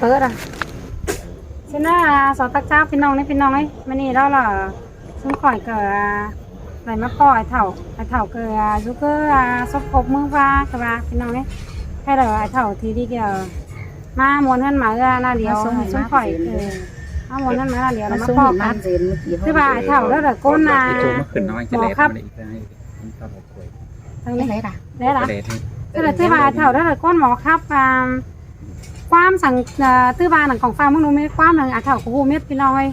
เปิดอ่ะเช่นน่ะสาวตักเจ้าพี่น้องนี่พี่น้องไอ้มันนี่เราล่ะซุ้มข่อยเกิดไหลมาปล่อยเถ่าเกิดยุกเกอร์ซบกบมือฟ้ากับพี่น้องนี่ให้เราเถ่าทีที่เกี่ยวมามวนกันมาหน้าเดียวซุ้มข่อยมามวนกันมาหน้าเดียวเรามาปล่อยกันคือว่าเถ่าแล้วแต่ก้นหมอครับทางนี้ได้ละคือที่ว่าเถ่าแล้วแต่ก้นหมอครับความสั่งตื้อบานหนังของฟ้ามึงรู้ไหมความหนังเถ่าของกูเม็ดพี่น้อย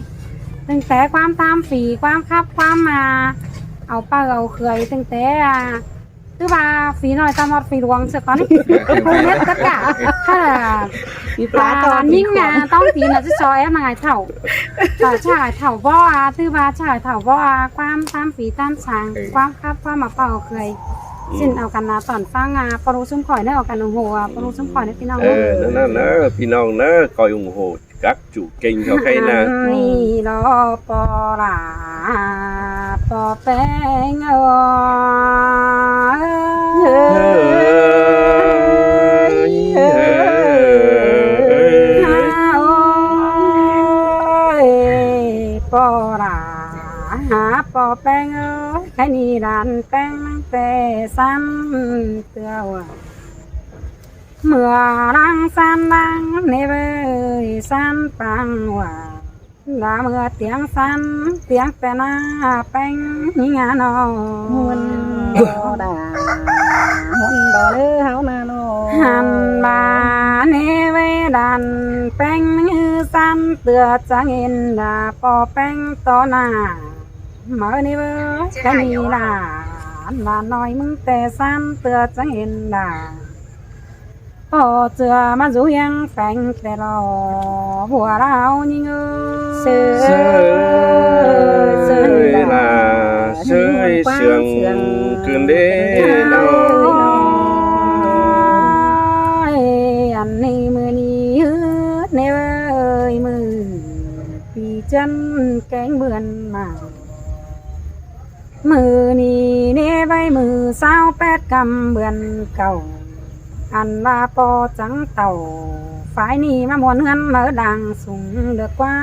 ตั้งแต่ความตามฝีความครับความมาเอาเป้าเอาเคยตั้งแต่ตื้อบาฝีน้อยตามอดฝีหลวงเสร็จก่อนกูเม็ดตะกะถ้าปลาตอนยิ่งงาต้องฝีน่ะจะซอยมาไงเถ่าชายเถ่าบ่ตื้อบาชายเถ่าบ่ความตามฝีตามสั่งความครับความมาเป้าเอาเคยสิ้นเอากันนะตอนฟังปรุซุ้มข่อยได้เอากันหัวปรุซุ้มข่อยได้พี่น้องนั่นนะพี่น้องนะคอยủng hộ các chủ kênh cho cái nè นี่รอปอลาปอแป้งปอลาหาปอแป้งแค่นี้ร้านแป้งแต่ซ้ำเตือเมื่อรังสันดังในเบยสันปังว่าลาเมื่อเตียงสันเตียงแต่หน้าแป้งงานอหุ่นดาหุ่นดอเลือเฮานาโนหันมาในเวดันแป้งมือสันเตือจังเห็นดาปอแป้งต่อหน้าเมื่อในเบยจะมีลาน้อยมึงแต่สันเตือจังเห็นดาพอเจอมาดูยังแฝงแต่รอบัวเรายิ่งเสือlà sơi sương cơn đê nó อันนี้มือนี้เนเยมือปีจันแกงเบือนมามือนี้เนใบมือสาวแปดกำเบือนเก่าอันว่าปอจังเต่าฝ่ายนี้มามวนเงินเมื่อดังสูงเดือกว่า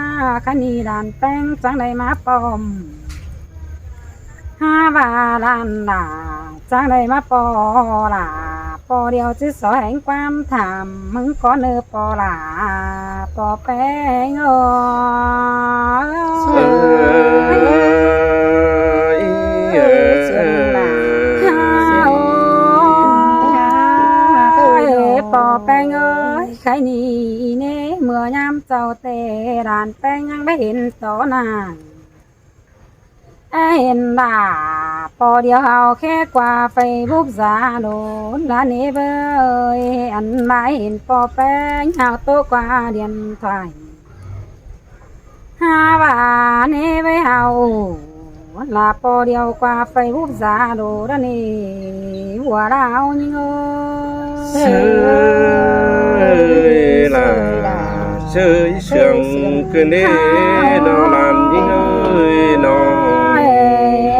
คันนี้ดานแป้งจังได้มาปอม5 บาทดานด่าจังได้มาปอล่ะปอเดียวจะสอยแห่งความถามมึงก็เนื้อปอล่ะปอแป้งปอแป้งใครนี่เน่เมื่อยามเจ้าเตะดานแป้งยังไม่เห็นต่อหน้าเห็นด่าปอเดียวเอาแค่กว่าไฟบุบซาโดนละเนเบยอันไม่เห็นปอแป้งเอาโตกว่าเดียนไทย5 บาทเนเบยเอาลาปอเดียวกว่าไฟบุบซาโดละเนหัวเรายิ่งsơi là sơi sương cơn đê nó làm những ơi nó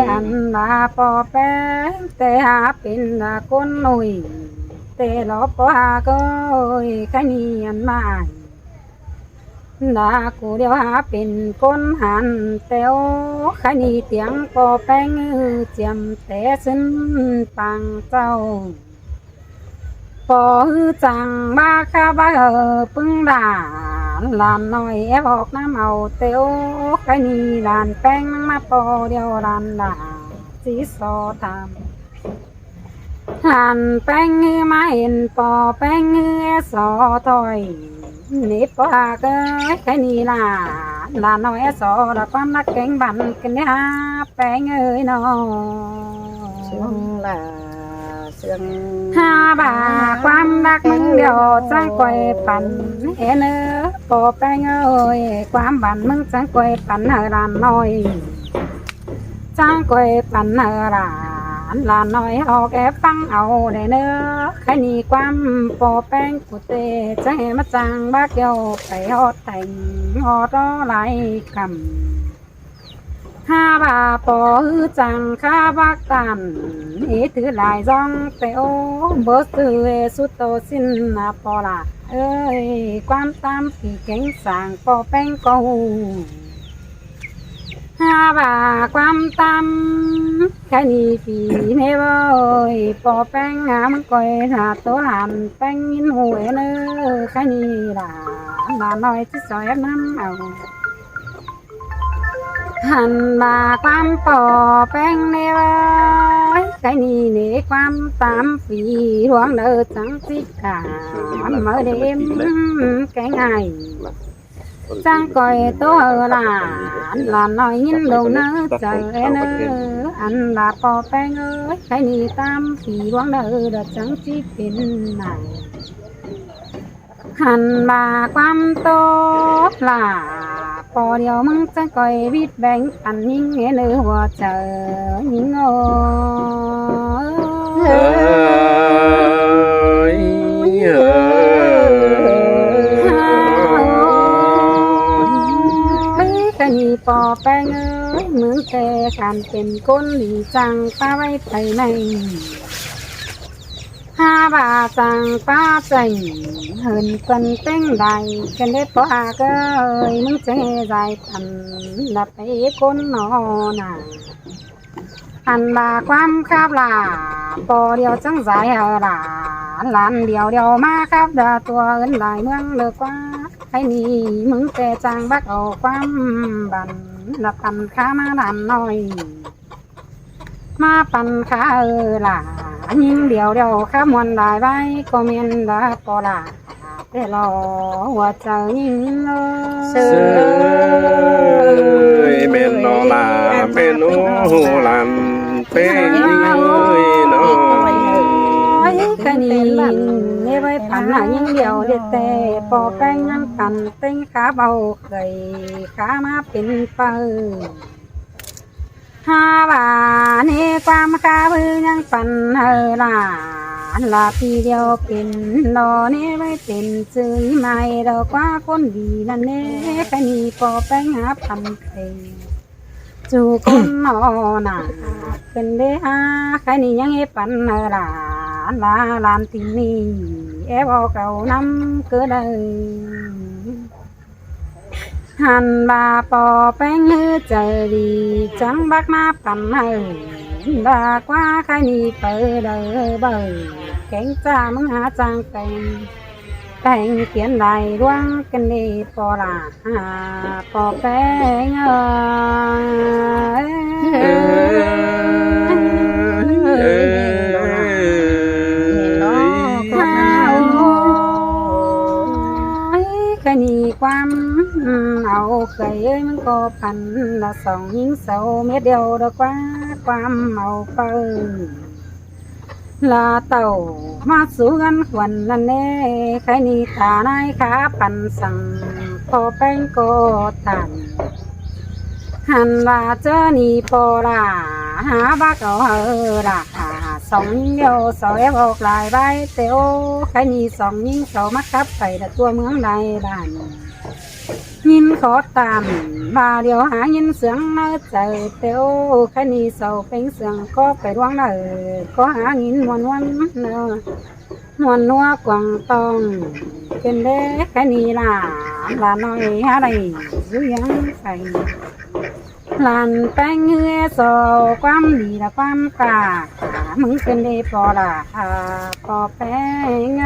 อันลาปอแป้งแต่หาเป็นคนหนุ่ยแต่ลอปอหาก็แค่นี้อันมาลากูเดียวหาเป็นคนหันแต่โอ้แค่นี้เตียงปอแป้งเจียมแต่ซึ้นปังเจ้าปอจังมาคาบาปึ้งด่าลานน้อยแอบออกน้ำเอาเตียวใครนี่ลานแป้งมาปอเดียวลานด่าสีสอตามลานแป้งมาเห็นปอแป้งสอถอยนี่ปอเกยใครนี่ลานน้อยสอละความรักแกงบันกันเนี่ยแป้งเอ้ยน้องช่วงละ5 บาทความรักมึงเดียวจังก่อยปั่นเห็นปอแป้งเอ้ยความบันมึงจังก่อยปั่นร้านน้อยจังก่อยปั่นร้านน้อยออกแอบฟังเอาได้เนื้อแค่นี้ความปอแป้งกูเตะจะให้มาจังบักเดียวไปฮอดแต่งฮอดไหลคำ ha bà bỏ hư chẳng khá bác tàn ý thứ lại dòng tê ô bớt từ sút tô xin là bỏ là ơi quan tâm thì cánh sàng bỏ bánh câu ha bà quan tâm cái gì vì nè ơi bỏ bánh ngắm coi là tố làm bánh in hồi nữa cái gì là nói chứ sợ em lắm hành bà quan bỏ bánh nè ơi cái gì nè quan tâm vì hoang nợ chẳng thích cả mở đêm cái ngày sang coi tố là nói nhìn đồ nơ chờ nơ anh là bỏ bánh ơi cái gì tam vì hoang nợ đã chẳng thích bên này hành bà quan tốt là bỏ điều mong sang coi biết bánh ăn những nghe nữ hòa chờ những cái gì bỏ bánh ơi mướn xe khănเป็นก้นหลีจังป้าไว้ไปไหนha bà sang pa sành hơn phần tên đại cái đấy bỏ cái những chế dài thành là phải con nó nè anh bà quan khắp là bỏ điều chẳng dài là làm điều mà khắp đã tua ấn lại mương được quá cái ni mương tê trang bắt đầu quan bàn là thành khá mà làm nói mà bàn khá là nhưng điều khá muôn đại vai có miền đã có là để lo hòa chờ nhìn sơi bên nó là bên nó làm bên nó cái nhìn nghe với phản là những điều để tệ bỏ canh ngăn cản tinh khá bầu gầy khá má pin phơ ha bà nê quan khá bư nhang phần hờ là pi điều pin lo nê với pin chơi mai đâu quá con đi là nê cái ni bỏ bánh há phần thề chú con nó nà cần đế ha cái ni nhang hết phần hờ là làm tình ni em bỏ cầu năm cứ đời hành bà bỏ bánh hư chờ đi chẳng bác má phần hờ đã qua khai ni bờ đời bờ cánh cha mừng hạ trang cánh kiến đại quang cần đi bỏ là bỏ bánh cái ni quan áo cây ơi mình có phần là sòng những sầu mét đều được quá quan màu phơ là tàu mà số gắn quần là nè cái ni ta này khá phần sằng có bánh có tàn hành là chớ ni po là há bác ở hờ là sống nhiều sầu ép học lại vai tiêu cái ni sống những sầu mắc khắp phải là tua mướn này đàn nhìn khó tàn bà điều há nhìn sướng nó trời tiêu cái ni sầu cánh sướng có phải đoán nở có há nhìn muôn nua quảng tông trên đế cái ni là nói há đây dữ dáng phải làn bánh hứa sầu quam đi là quam cả mừng trên đế bỏ là bỏ bánh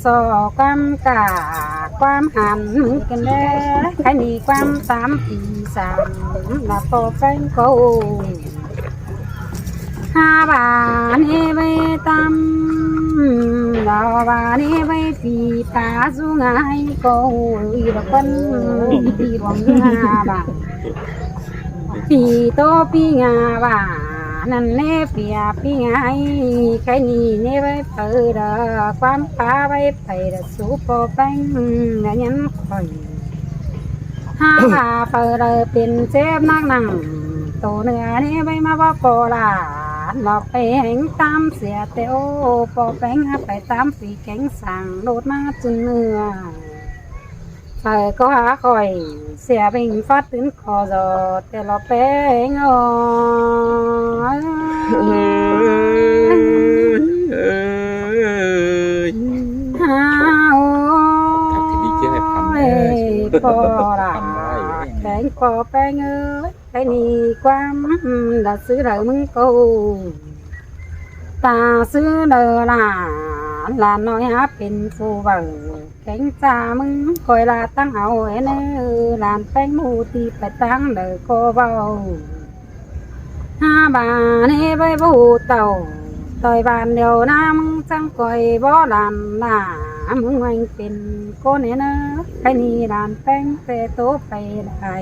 sò quam cả quam hàn mừng trên đế cái ni quam tám thì sàn là bỏ bánh câu ha bà nê vây tâm đào bà nê vây phi ta du ngài câu đi đọc quân đi bằng nga bà phi tô pi nga bà năn nê phi ngài cái ni nê vây phơi đờ quan phá vây phơi đờ số po bánh là nhắn khỏi ha bà phơi đờ tiền xếp nát nặng tổ nửa nê vây mà bỏ là เราไปแห่งตามเสียแต่โอ้ปอแป้งหาไปตามฝีแข็งสั่งโดดมาจนเหนื่อยไปก็หาคอยเสียเป็นฟาดถึงคอจอแต่เราแป้งอ๋อ พอละแป้งพอแป้งเอ้ยไอ้นี่ความđãซื้อđờiมึงcâu taซื้อđời là nói háเป็นphù vợ cánh chaมึงคอยlà tăng hậu ấy nơ làmแป้งmù thì phải tăng đời cô vào ha bà nê với bù tàu tỏi bàn điều naมึงจังคอยบ่ลำล่ะมึงแหวงเป็นโกเนนะไอ้นี่ลานแป้งแต่โตไปได้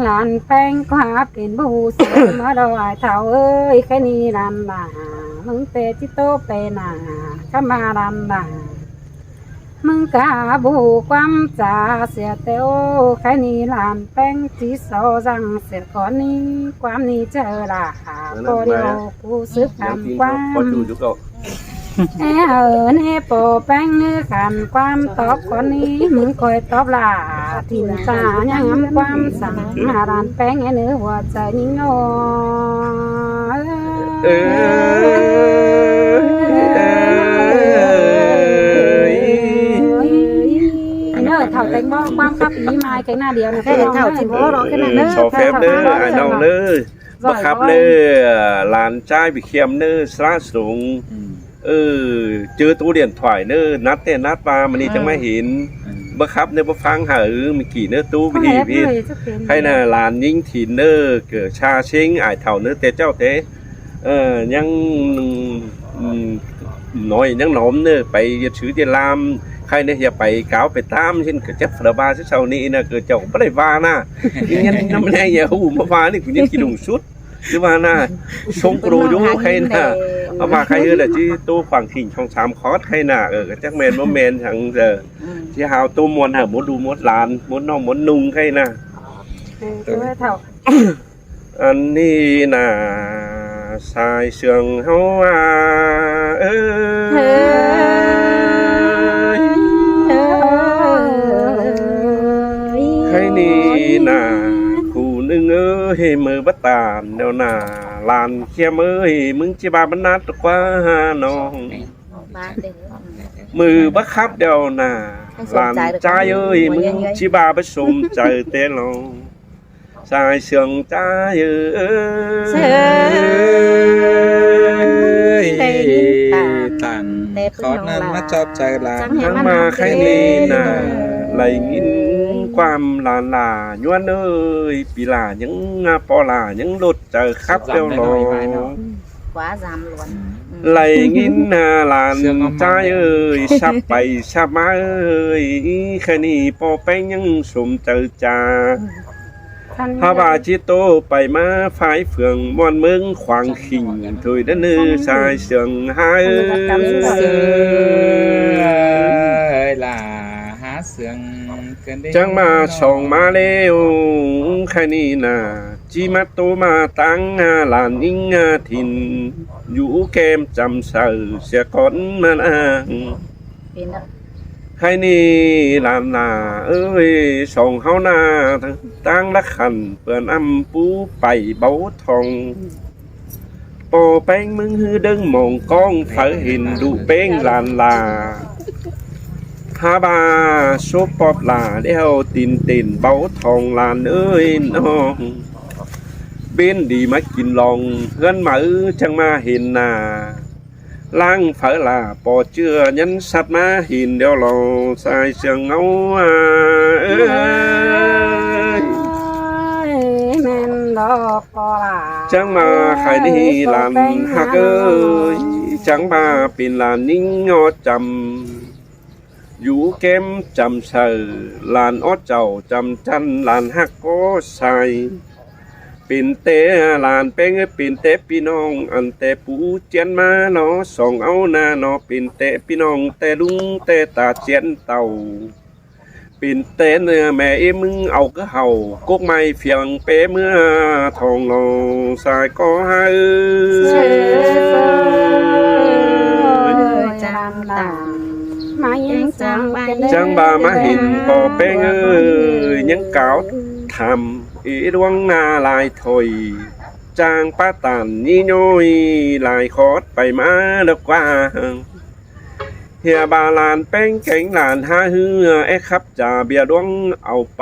ลานแป้งก็หาเป็นบูเสียมาดอยเท่าเอ้ยแค่นี้ลานล่ะมึงแต่ที่โตไปน่ะก็มาลานล่ะมึงกะบูความจ่าเสียเต้วแค่นี้ลานแป้งที่โซจังเสียก่อนนี้ความนี้เจอละก็เดียวกูซื้อคำความ เอเน่ปอแป้งเนื้อขันความตอบคนนี้มึงคอยตอบล่ะถิ่นตายังงำความสั่งหาร้านแป้งไอ้เนื้อหัวใจยิ่งงอเนื้อเท่าแตงโมความคับอีไม้แค่หน้าเดียวนะแค่เท่าสิบโลแค่นั้นเนื้อ cho phép nữa ai đâu nữa bất khắp nữa làn trai bị khiêm nữa sát súng chưaตู้điện thoại nữa nát tên nát ba mà đi chẳng mấy hiện bất khắp nữa bất phang hở mình kỳ nữa tú bị vì hay là làn nhinh thì nữa cửa cha sinh ai thảo nữa tết cháu thế nhưng nói những nóm nữa phải chữ tiền làm hay nữa giờ phải cáo phải tam trên cửa chấp là ba chứ sau này là cửa chồng bắt lại va na nhưng năm nay giờ hù mà va thì cũng như kỳ đồng suốt chứ va na sống đồ vô hay là mà hay là chứ tô khoảng thỉnh trong sám khó hay là ở cái chắc men bom men thằng giờ chứ hào tô muốn hả muốn đu muốn làn muốn non muốn nung hay là anh đi là sai sương hao hay đi là cụ nương ơi mơ bắt tàn đâu là làn kia ơi mừng chỉ ba bắn nát qua non mơ bắt khắp đâu là làn trai ơi mừng chỉ ba bắt sum trời tên lòng sai sương trai ơi tàn khó nên nó cho trời là tháng mà khai lên là lấy nghìnความlà nhoan ơi vì là những po là những lột trời khắp đều lò quá giảm luôn lấy nghìn làn trai ơi sắp bày sắp má ơi khai ni po bánh những sum trời trà ha bà chi tô bày má phái phường mon mương khoảng khỉnh thôi đã nư sai sườn hai ơi là há sườn chẳng mà sòng mà leo khai ni nà chi mắt tô mà tăng làn in thìn vũ kem chăm sờ sẽ con mà khai ni làm là ơi sòng hao na tăng đắc hành bữa năm phú bảy báu thòng bò bánh mừng hư đơn mòn con phải hình đủ bánh làn là ha ba số bọt là đeo tiền báu thòng làn ơi nó bên đi mắt kín lòng gân mở chẳng ma hình nà lang phải là bò chưa nhấn sát má hình đeo lò sai sương ngấu chẳng mà khai đi làm hạc ơi chẳng mà pin là nín ngó chầm vũ kém chầm sờ làn ót chầu chầm chăn làn hạc có sai pin té làn bén pin té pinong ăn té pú chén má nó sòng áo na nó pin té pinong té đúng té tà chén tàu ปิ่นเต้นแม่เอ้มึงเอาก็เห่ากุกไม้เฟียงเป้เมื่อทองเราสายก็ให้ จำตามายังจัง จังบามาเห็นปอแป้งยังเก่าทำอีดวงนาลายถอยจางป้าตันยี่น้อยลายคอดไปมาแล้วกว่าเฮียบาลานแป้งแข็งหลานหาเฮือเอครับจ่าเบียดวงเอาไป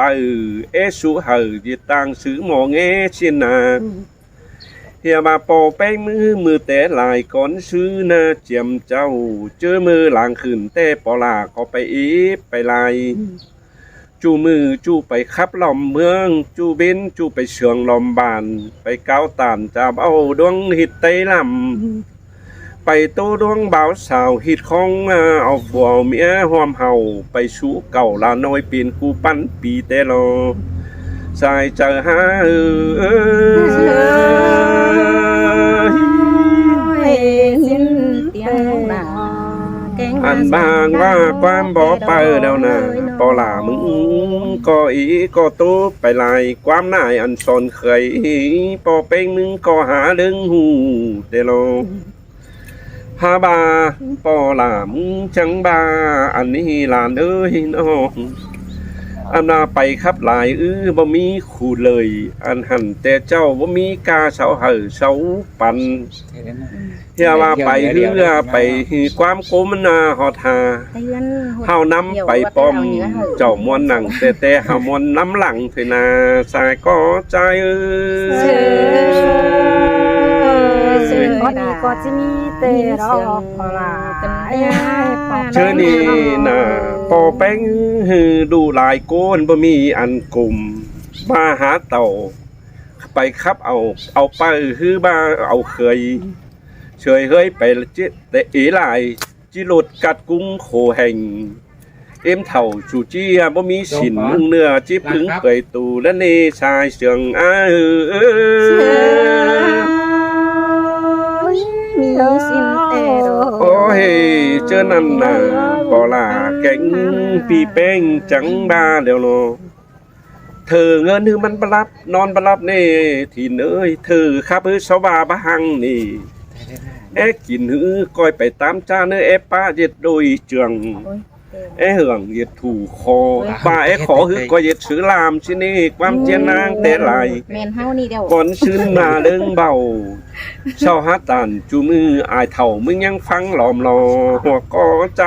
เอสุเหอยีต่างซื้อหมอเงชินนาเฮียบาปอแป้งมือแต่ลายก่อนซื้อนาเจียมเจ้าเจอมือหลังขึ้นแต่ปอลาก็ไปอีบไปลายจูมือจูไปขับลอมเมืองจูเบนจูไปเชืองลอมบานไปเก้าตานจับเอาดวงหิดไตลำไปโตดวงบ่าวสาวหิดของเอาผัวเมียหอมเห่าไปชูเก่าลาน้อยปีนกูปั้นปีเตโลสายเจอหาสิ้นเตียงหนาอันบางว่าความบ่ไปแล้วนะปอหลามึงก็อีก็ตู้ไปลายความนายอันสอนเคยปอเป้งมึงก็หาเรื่องหูเดโลฮาบาปอหลามึงจังบาอันนี้หลานเอ้ยน้องอันนาไปครับหลายบ่มีคู่เลยอันหันแต่เจ้าบ่มีกาเสาเหอเสาปันเฮียว่าไปเรือไปความโกมนาหอทาเฮานำไปป้อมเจ้ามวนหนังแต่เฮามวนน้ำหลังเถนาสายก็ใจก็ดีก็จะมีแต่รอพลาเชิญนี่นะปอแป้งดูลายโกนบ่มีอันกลุ่มมาหาเต่าไปครับเอาไปฮือบ้าเอาเคยเฉยเฮ้ยไปจิแต่อีหลายจิหลุดกัดกุ้งโคแห่งเอ็มเถ่าจูจี้บ่มีสินเนื้อจิพึ่งเผยตูและเนชายเสียงมีสิ้นเตโร โอ้ยเจอนั่นน่ะปอลาแก่งปีแป้งจังบาเดี๋ยวโลเธอเงินมันบรับนอนบรับนี่ที่เนยเธอครับสวาบหังนี่เอ๊กินหือก้อยไปตามจ้าเนื้อเอป้าเย็ดโดยเจืองเอ๊เหืองเย็ดถูคอป้าเอ๊ขอหือก็เย็ดซื้อลามชินี่ความเจียนนางแต่ไหลแมนเฮานี่เดียวก่อนชื่นมาเรื่องเบาเช่าฮัตตันจูมืออายเถ่ามึงยังฟังหลอมรอหัวก็ใจ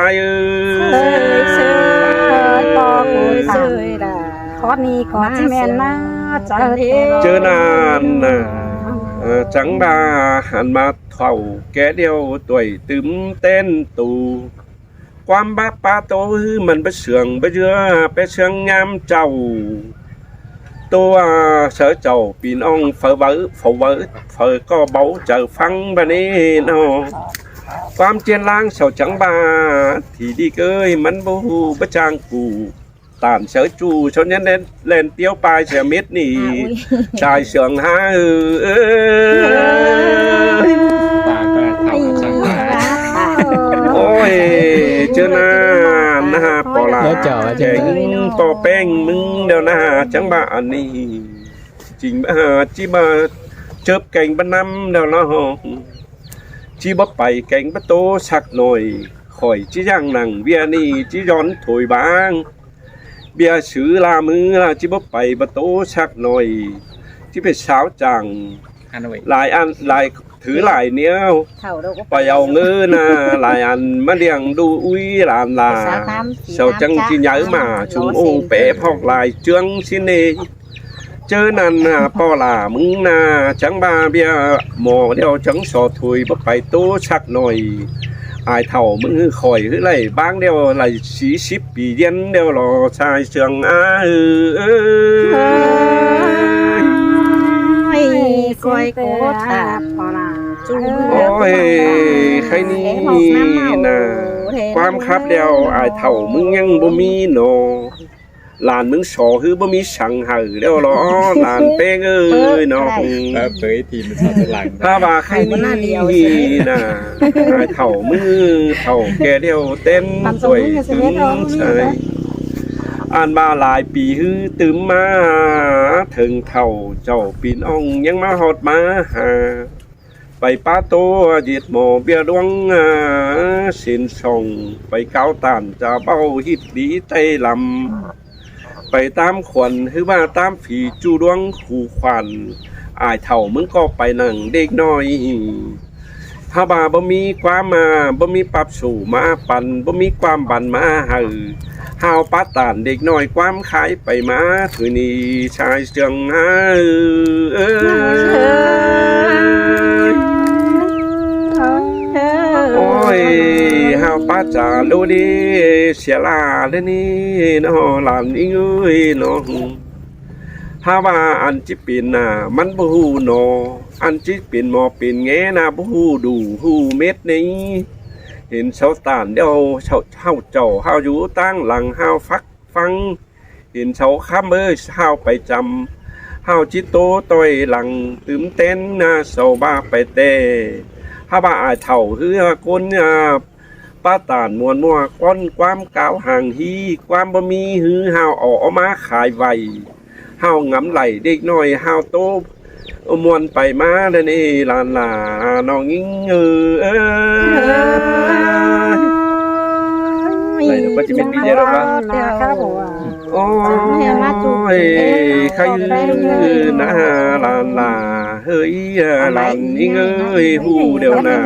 ปอกูตาขอนี้ขอที่แม่นะเจอนานนะจังบาหันมาเถ่าแกเดียวตัวตึมเต้นตูความบ้าปาโตมันไปเสืองไปเยอะไปเสืองงามเจ้าตัวเสือเจ้าปีน้องเฝอก็เบาเจอฟังแบบนี้เนาะความเจียนล้างเสาจังบาที่ดีเกยมันบูบจางกูตานเสือจูชนยันเล่นเตี้ยวปลายเสือเม็ดนี่ชายเสืองหาปากก็เท่าจังโอ้ยเจอหน้าปอลาแข็งปอแป้งมึงเดี๋ยวหน้าจังบาอันนี้จริงจีบเจิบแก่งบ้านน้ำเดี๋ยวละห้องจีบไปแก่งประตูสักหน่อยข่อยจีย่างหนังเบียนี่จีย้อนถอยบางเบียซื้อลามือจีบไปประตูสักหน่อยจีเป็นสาวจังหลายอันหลายถือหลายเนี้ยไปเอาเงินนะหลายอันมาเลี้ยงดูอุ้ยหลานลาเสาจังจีnhớ mà chúng ô bé phọc lại trương xin nêเจอนั่นน่ะปอหลามึงน่ะจังบาเบียหมอเดียวจังสอถุยบ่ไปโตชักหน่อยอายเท่ามึงคอยคือไรบ้างเดียวไร40 ปีเย็นเดียวรอชายเชียงก้อยโกตาพอลาจูโอ้ยใครนี่นะความคับเดียวอายเท่ามึงยังบ่มีโนหลานมึงสอคือบ่มีสังหาเดียวรอหลานเป้งน้องเผยทีมันสอดหลังถ้าว่าใครนี่นะอายเท่ามือเท่าแกเดียวเต้นสวยถึงใช่ อ่านมาหลายปีฮือตื่มมาถึงเท่าเจ้าปีนอ่องยังมาหอดมาหาไปป้าโตเหยียดหมอเบียดวงสินส่งไปเก้าตานจะเบ้าฮิตดีใจลำไปตามขวัญหรือว่าตามผีจูดวงขู่ขวัญอายเท่ามึงก็ไปนั่งเด็กน้อยถ้าบ่าบ่มีความมาบ่มีปรับสู่มาปั่นบ่มีความบันมาหือหาวป้าตานเด็กน้อยความขายไปมาถือนี่ชายเสียงหาโอ้ยหาวป้าจ๋าดูดิเสียลาเด้นี่น้อหลานอีเอ้ยน้องถ้าว่าอันจิเป็นน่ะมันบ่ฮู้นออันจิเป็นหมอเป็นแงน่ะบ่ฮู้ดูฮู้เม็ดนี้เห็นเสาตานเดียวเจ้าเฮาอยู่ตั้งหลังเฮาฟังเห็นเสาค้ำเอ้ยเฮาไปจำเฮาจิตโตต้อยหลังตื่นเต้นน่ะเสาบ้าไปเต้ถ้าว่าอายเฒ่าเฮือคนป้าตานมวนมัวก้อนความกาวห่างฮีความบ่มีหือเฮาออกมาขายไวเฮางำไหลเด็กน้อยเฮาโตมวนไปมาเด้นี่ลานลาน้องยิงไหนเดี๋ยวก็จะเป็นปีเดียวแล้วนะโอ้ยใครนะลานลาเฮ้ยลานยิงหูเดียวนะ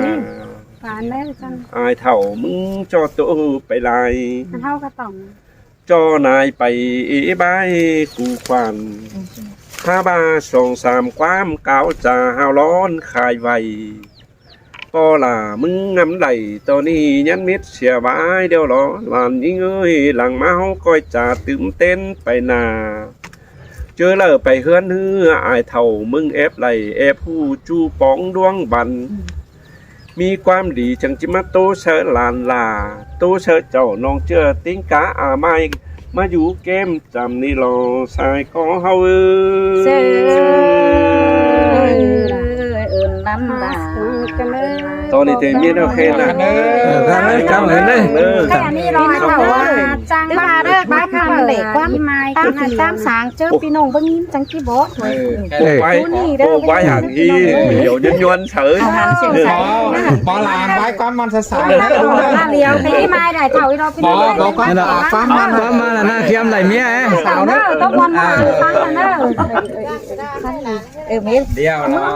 ผ่านแล้วจัง อายเท่ามึงจอโตไปไลาย มันเท่าก็ต้อง จอนายไปบายกูควันถ้าบาสองสามความเก่าจะหาวร้อนคายไวก็ล่ะมึงงำไหลตอนนี้ยันมิดเสียบายเดียวหรอหลานยิ่งเอ้ยหลังมาเฮาก้อยจะตื่นเต้นไปนาเจอแล้วไปเฮือนเฮืออายเท่ามึงแอบไหลแอบผู้จูปองดวงบันมีความดีจังจิมาโตเชอลานลาโตเชอเจ้าน้องเจอติ้งกาอาไม้มาอยู่เกมจำนี่รอสายของเฮาเสือน้ำตากันเลย ตอนนี้เจอมีแล้วแค่นั้นครับเลยเลย แค่นี้รอให้เขาว่าจังมาเด้อบ้านมันเหล็กว่าไม้ ตามตามสางเจอพี่น้องบ่ยินจังที่บ่ โอ้ไว้ห่างที่เดี๋ยวย้อนเฉย ปอลานไว้ก้อนมันสาย เลี้ยวไปไม้ได้เท่าเราไป บอกก้อนฟ้ามันน่ะเทียมไหลเมีย สาวเด้อต้องวันมาฟังกันเด้อ เม เดียวแล้ว